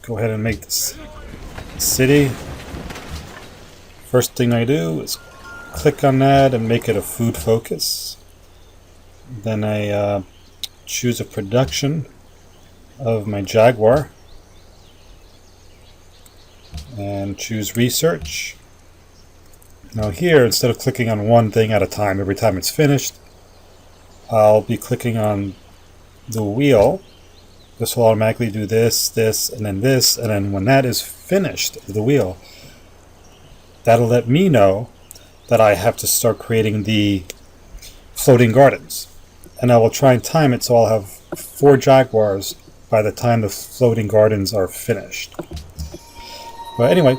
go ahead and make this city. First thing I do is click on that and make it a food focus. Then I choose a production of my Jaguar and choose research. Now here, instead of clicking on one thing at a time every time it's finished, I'll be clicking on the wheel. This will automatically do this, this, and then when that is finished, the wheel, that'll let me know that I have to start creating the floating gardens. And I will try and time it so I'll have 4 Jaguars by the time the floating gardens are finished. But anyway,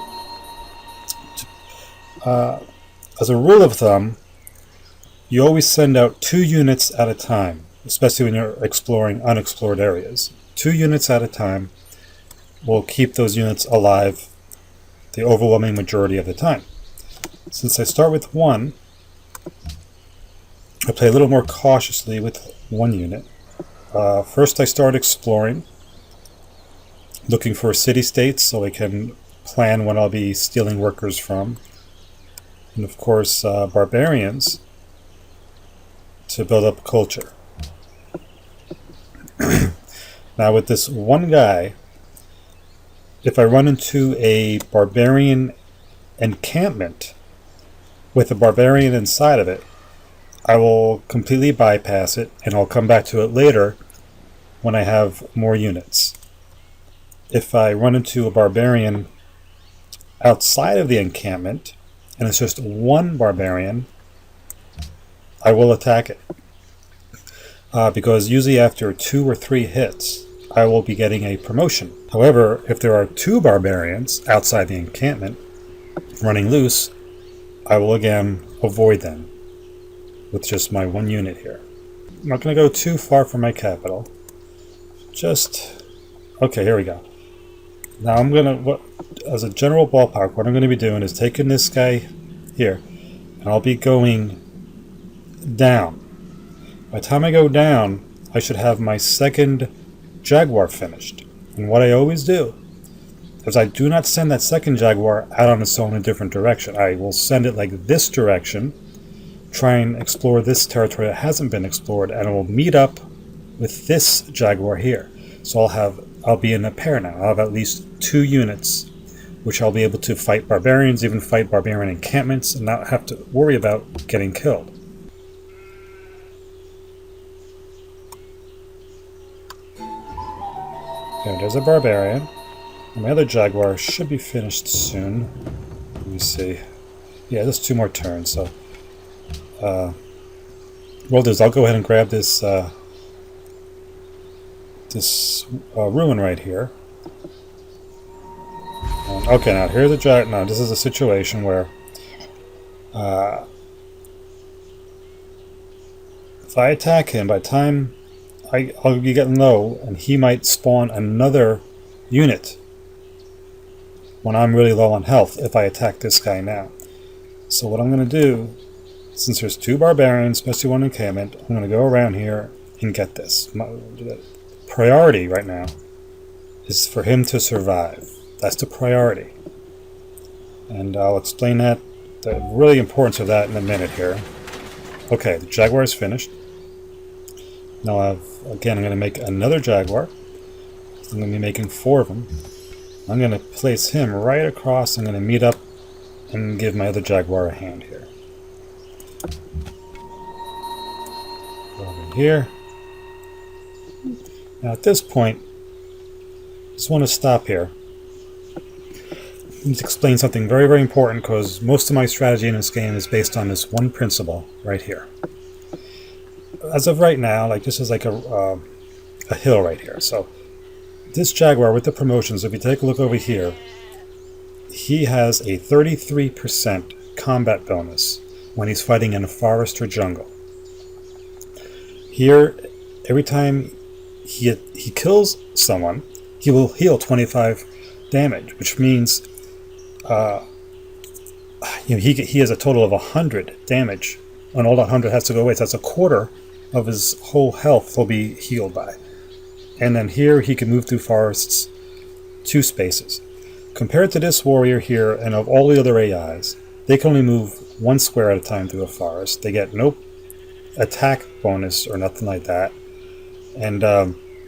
as a rule of thumb, you always send out 2 units at a time, especially when you're exploring unexplored areas. 2 units at a time will keep those units alive the overwhelming majority of the time. Since I start with 1, I play a little more cautiously with 1 unit. First I start exploring, looking for city-states so I can plan when I'll be stealing workers from. And of course barbarians to build up culture. Now with this one guy, if I run into a barbarian encampment with a barbarian inside of it, I will completely bypass it and I'll come back to it later when I have more units. If I run into a barbarian outside of the encampment and it's just 1 barbarian, I will attack it. Because usually after 2 or 3 hits, I will be getting a promotion. However, if there are 2 barbarians outside the encampment running loose, I will again avoid them with just my 1 unit here. I'm not going to go too far from my capital. Okay, here we go. Now I'm going to, as a general ballpark, what I'm going to be doing is taking this guy here, and I'll be going down. By the time I go down, I should have my 2nd Jaguar finished. And what I always do is I do not send that 2nd Jaguar out on its own in a different direction. I will send it like this direction, try and explore this territory that hasn't been explored, and I will meet up with this Jaguar here. So I'll be in a pair now. I'll have at least 2 units, which I'll be able to fight barbarians, even fight barbarian encampments, and not have to worry about getting killed. Okay, there's a barbarian. My other Jaguar should be finished soon. Let me see. Yeah, there's 2 more turns, so what I'll do is I'll go ahead and grab this ruin right here. Okay, now here's a giant. Now this is a situation where if I attack him, by the time I'll be getting low, and he might spawn another unit when I'm really low on health if I attack this guy now. So what I'm going to do, since there's 2 barbarians, especially 1 encampment, I'm going to go around here and get this. My priority right now is for him to survive. That's the priority. And I'll explain the really importance of that in a minute here. Okay, the Jaguar is finished. Now I'm going to make another Jaguar. I'm going to be making 4 of them. I'm going to place him right across. I'm going to meet up and give my other Jaguar a hand here. Over here. Now at this point, I just want to stop here. Let me explain something very, very important, because most of my strategy in this game is based on this one principle right here. As of right now, like this is like a hill right here. So this Jaguar with the promotions, if you take a look over here, he has a 33% combat bonus when he's fighting in a forest or jungle. Here, every time he kills someone, he will heal 25 damage, which means he has a total of 100 damage, and all that 100 has to go away. So that's a quarter of his whole health will be healed by. And then here he can move through forests 2 spaces. Compared to this warrior here and of all the other AIs, they can only move 1 square at a time through a forest. They get no attack bonus or nothing like that. And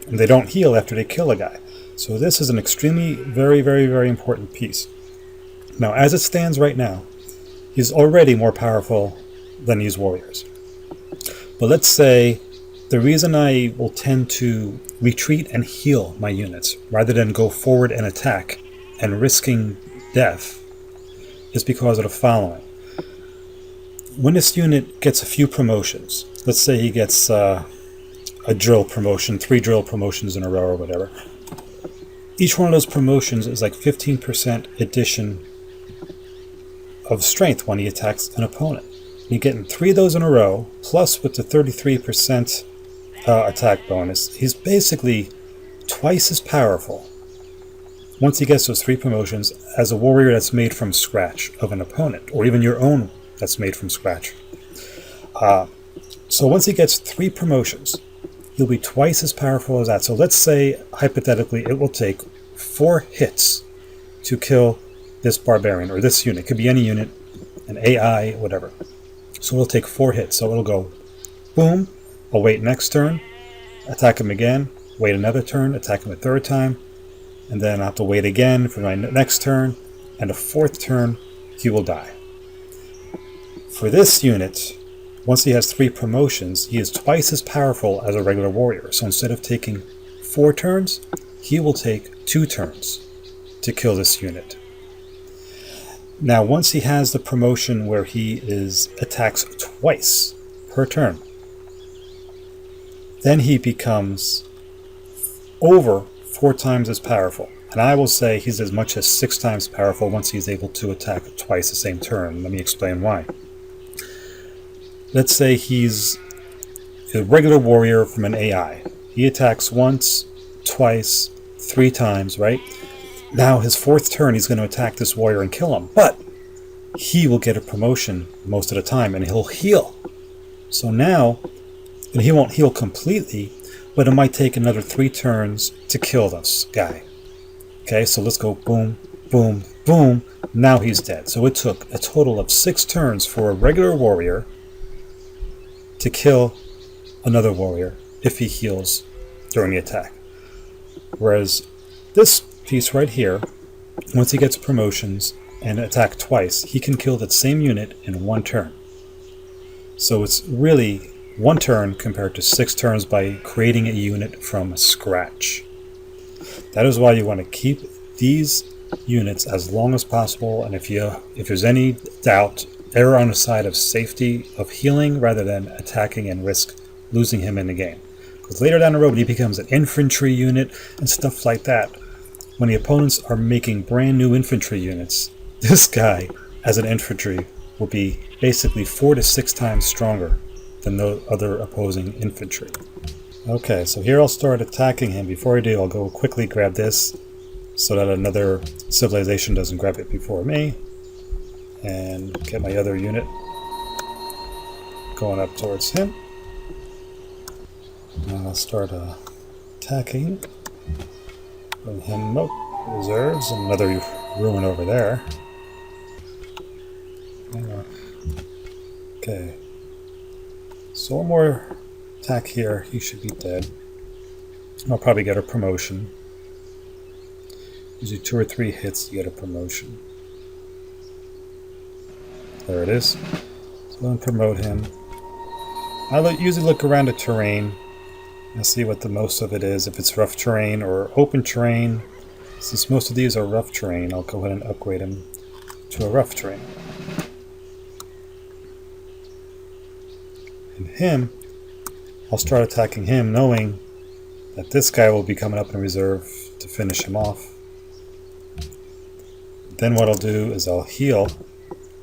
they don't heal after they kill a guy. So this is an extremely, very, very, very important piece. Now, as it stands right now, he's already more powerful than these warriors. But let's say the reason I will tend to retreat and heal my units rather than go forward and attack and risking death is because of the following. When this unit gets a few promotions, let's say he gets a drill promotion, 3 drill promotions in a row or whatever, each one of those promotions is like 15% addition of strength when he attacks an opponent. And you're getting 3 of those in a row, plus with the 33% attack bonus, he's basically twice as powerful once he gets those 3 promotions as a warrior that's made from scratch of an opponent, or even your own that's made from scratch. So once he gets 3 promotions, he'll be twice as powerful as that. So let's say, hypothetically, it will take 4 hits to kill this barbarian, or this unit. It could be any unit, an AI, whatever. So it'll take 4 hits. So it'll go, boom, I'll wait next turn, attack him again, wait another turn, attack him a 3rd time, and then I'll have to wait again for my next turn, and a 4th turn, he will die. For this unit, once he has 3 promotions, he is twice as powerful as a regular warrior. So instead of taking 4 turns, he will take 2 turns to kill this unit. Now, once he has the promotion where he attacks twice per turn, then he becomes over 4 times as powerful. And I will say he's as much as 6 times powerful once he's able to attack twice the same turn. Let me explain why. Let's say he's a regular warrior from an AI. He attacks once, twice, 3 times, right? Now his 4th turn he's going to attack this warrior and kill him. But he will get a promotion most of the time and he'll heal. So now, and he won't heal completely, but it might take another 3 turns to kill this guy. Okay, so let's go boom, boom, boom. Now he's dead. So it took a total of 6 turns for a regular warrior to kill another warrior if he heals during the attack. Whereas this piece right here, once he gets promotions and attack twice, he can kill that same unit in 1 turn. So it's really 1 turn compared to 6 turns by creating a unit from scratch. That is why you want to keep these units as long as possible, and if there's any doubt, err on the side of safety, of healing, rather than attacking and risk losing him in the game. Because later down the road, he becomes an infantry unit and stuff like that. When the opponents are making brand new infantry units, this guy, as an infantry, will be basically 4 to 6 times stronger than the other opposing infantry. Okay, so here I'll start attacking him. Before I do, I'll go quickly grab this so that another civilization doesn't grab it before me. And get my other unit going up towards him. Now I'll start attacking. Bring him up. Reserves. Another ruin over there. Okay. So one more attack here. He should be dead. I'll probably get a promotion. Usually 2 or 3 hits, you get a promotion. There it is. So I'm going to promote him. I usually look around the terrain and see what the most of it is. If it's rough terrain or open terrain. Since most of these are rough terrain, I'll go ahead and upgrade him to a rough terrain. And him, I'll start attacking him knowing that this guy will be coming up in reserve to finish him off. Then what I'll do is I'll heal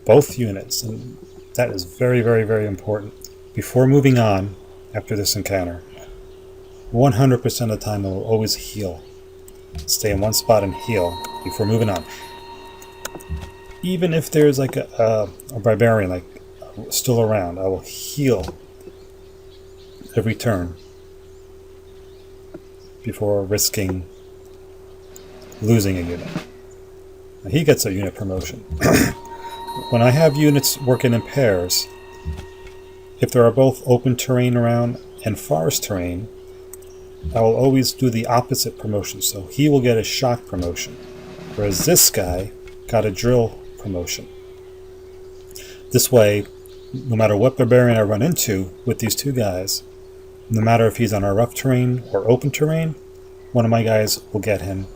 both units, and that is very, very, very important. Before moving on, after this encounter, 100% of the time I will always heal. Stay in one spot and heal before moving on. Even if there's like a barbarian like still around, I will heal every turn before risking losing a unit. Now he gets a unit promotion. When I have units working in pairs, if there are both open terrain around and forest terrain, I will always do the opposite promotion. So he will get a shock promotion, whereas this guy got a drill promotion. This way, no matter what barbarian I run into with these two guys, no matter if he's on a rough terrain or open terrain, one of my guys will get him,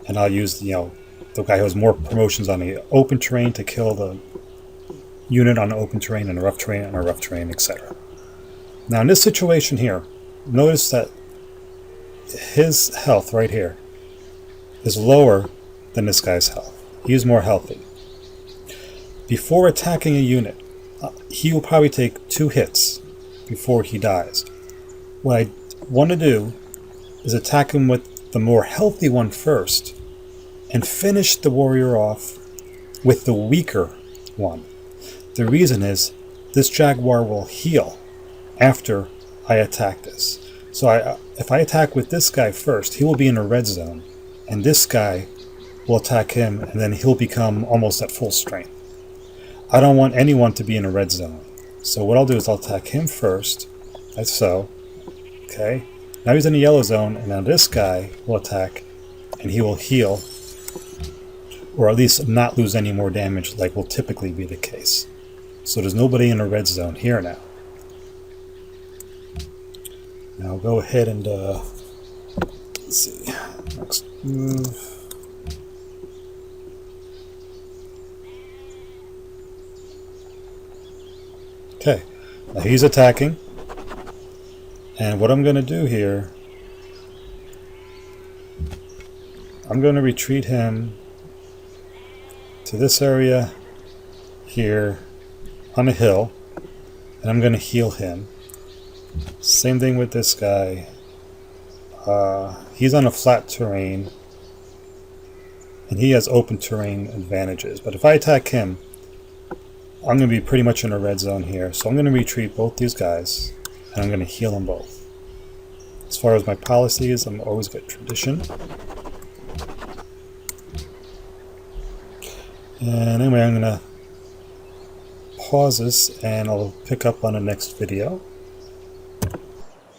and I'll use the guy who has more promotions on the open terrain to kill the unit on the open terrain and a rough terrain on a rough terrain, etc. Now in this situation here, notice that his health right here is lower than this guy's health. He's more healthy. Before attacking a unit, he will probably take 2 hits before he dies. What I want to do is attack him with the more healthy one first and finish the warrior off with the weaker one. The reason is this jaguar will heal after I attack this. So if I attack with this guy first, he will be in a red zone, and this guy will attack him, and then he'll become almost at full strength. I don't want anyone to be in a red zone. So what I'll do is I'll attack him first, like so. Okay, now he's in a yellow zone, and now this guy will attack, and he will heal, or at least not lose any more damage like will typically be the case. So there's nobody in a red zone here now. Now go ahead and let's see, next move. Okay, now he's attacking, and what I'm going to do here, I'm going to retreat him to this area here on a hill, and I'm going to heal him. Same thing with this guy. He's on a flat terrain, and he has open terrain advantages, but if I attack him, I'm going to be pretty much in a red zone here, so I'm going to retreat both these guys, and I'm going to heal them both. As far as my policies, I'm always get tradition. And anyway, I'm going to pause this, and I'll pick up on the next video.